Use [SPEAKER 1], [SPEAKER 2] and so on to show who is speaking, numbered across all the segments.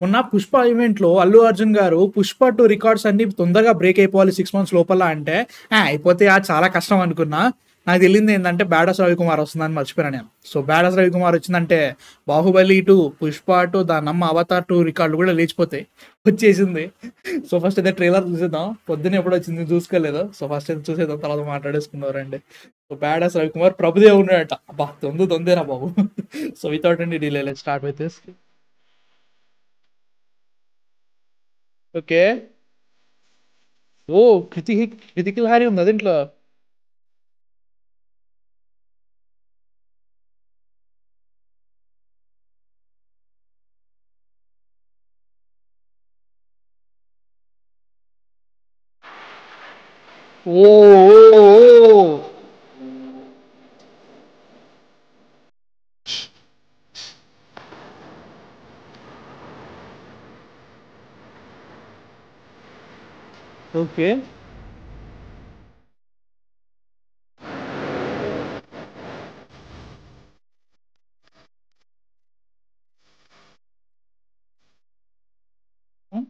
[SPEAKER 1] మొన్న 'పుష్ప' ఈవెంట్‌లో అల్లు అర్జున్ గారు 'పుష్ప 2' రికార్డ్స్ అన్నీ తొందరగా బ్రేక్ అయిపోవాలి 6 మంత్స్ లోపల అంటే, అయిపోతాయా చాలా కష్టం అనుకున్నా. నాకు తెలియంది ఏందంటే 'బ్యాడస్ రవికుమార్' వస్తుందని మర్చిపోయాను నేను. సో 'బ్యాడస్ రవికుమార్' వచ్చిందంటే 'బాహుబలి 2', 'పుష్ప 2' దానమ్మ 'అవతార్ 2' రికార్డులు కూడా లేచిపోతాయి. వచ్చేసింది. సో ఫస్ట్ అయితే ట్రైలర్ చూసేద్దాం. పొద్దున్న ఎప్పుడొచ్చింది చూసుకోలేదు. సో ఫస్ట్ అయితే చూసేద్దాం, తర్వాత మాట్లాడేసుకుందాం రండి. సో 'బ్యాడస్ రవికుమార్' ప్రభుదేవ్ ఉన్నాడట. అబ్బా! తొందేరా బాబు. So without any delay let's start with this. Okay. Oh! 'క్రితిక్ హారి' ఉందా దీంట్లో? ఓహ్! ఓహ్! ఓహ్! ఓకే. హ్మ్.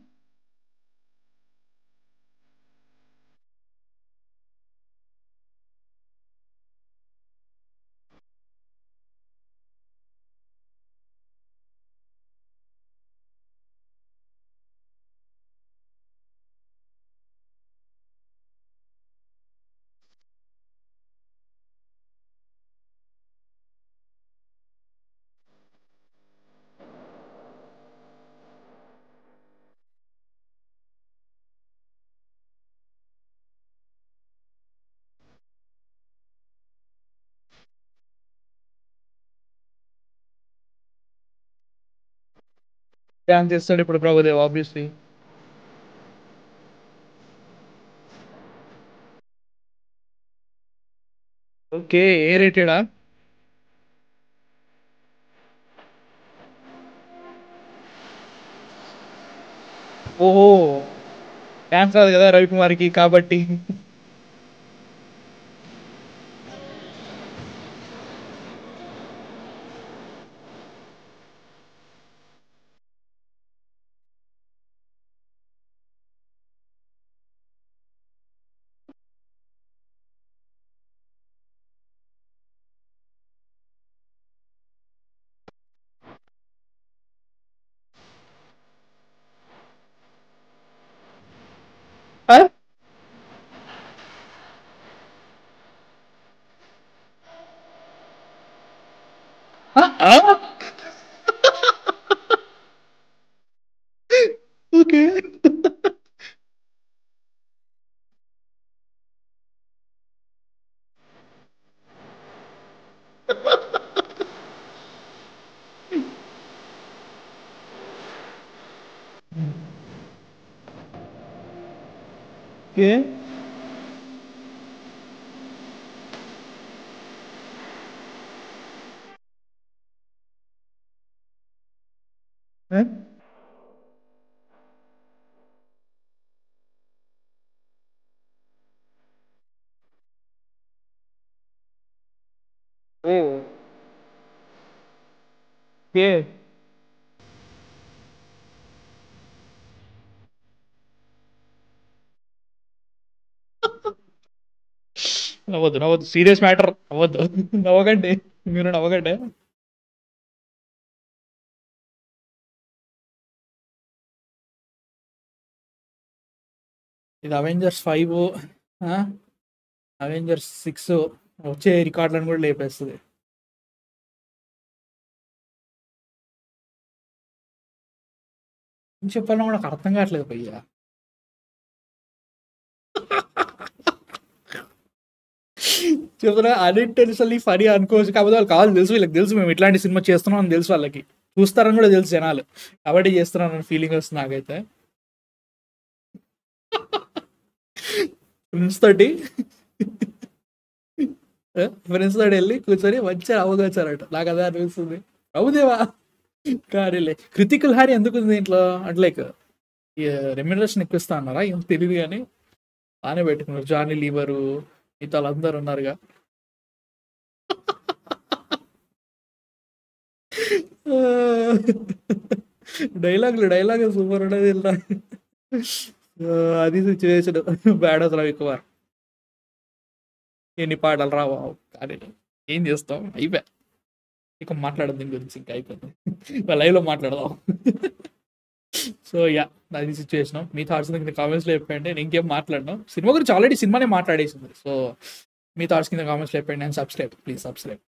[SPEAKER 1] డాన్స్ చేస్తాడు ఇప్పుడు ప్రభుదేవ్ ఆబ్వియస్లీ. ఓకే. ఏ రేటెడా? ఓహో! డాన్స్ రాదు కదా రవికుమార్‌కి కాబట్టి. ఆ! ఆ! ఆ! ఓకే. ఓకే. ఆ! ఓహ్! ఓకే. నవ్వొద్దు, నవ్వొద్దు. Serious matter. నవ్వొద్దు. నవ్వకండి. మీరు నవ్వకండి. ఇది 'అవెంజర్స్ 5', ఆ! 'అవెంజర్స్ 6' వచ్చే రికార్డులను కూడా లేపేస్తది. ఏం చెప్పాలో కూడా నాకు అర్థం కావట్లేదు భయ్యా. చెప్తున్నా అన్ఇంటెన్షనల్లీ ఫనీ అనుకోవచ్చు. కాకపోతే వాళ్ళు కావాలని తెలుసు, వీళ్ళకి తెలుసు మేము ఇట్లాంటి సినిమా చేస్తున్నాం అని తెలుసు వాళ్ళకి. చూస్తారని కూడా తెలుసు జనాలు. కాబట్టి చేస్తున్నాను ఫీలింగ్ వస్తుంది నాకైతే. ఫ్రెండ్స్ తోటి ఫ్రెండ్స్ తోటి వెళ్ళి కూర్చొని మంచిగా అవగొచ్చారట. నాకు అదే అనిపిస్తుంది. అవుదేవా. కానీలే. 'క్రిటికల్ హారి' ఎందుకు ఉంది దీంట్లో అంటే లైక్ రెమ్యునరేషన్ ఎక్కువ ఇస్తా అన్నారా? ఏం తెలియదు కానీ బాగానే పెట్టుకున్నారు. జానీ లీవరు మిగతా వాళ్ళందరూ ఉన్నారుగా. డైలాగ్ సూపర్ ఉండేది ఇలా. అది సిచ్యువేషన్ బ్యాడస్ రవికుమార్. ఎన్ని పాటలు రావు కానీ ఏం చేస్తాం, అయిపోయా. ఇక మాట్లాడదు దీని గురించి, ఇంకా అయిపోయింది. లైవ్లో మాట్లాడదాం. సో యా, అది సిచ్యువేషన్. మీ థాట్స్ కింద కామెంట్స్లో చెప్పండి. నేను ఇంకేం మాట్లాడను, సినిమా గురించి ఆల్రెడీ సినిమానే మాట్లాడేసింది. సో మీ థాట్స్ కింద కామెంట్స్లో చెప్పండి. And subscribe, please subscribe.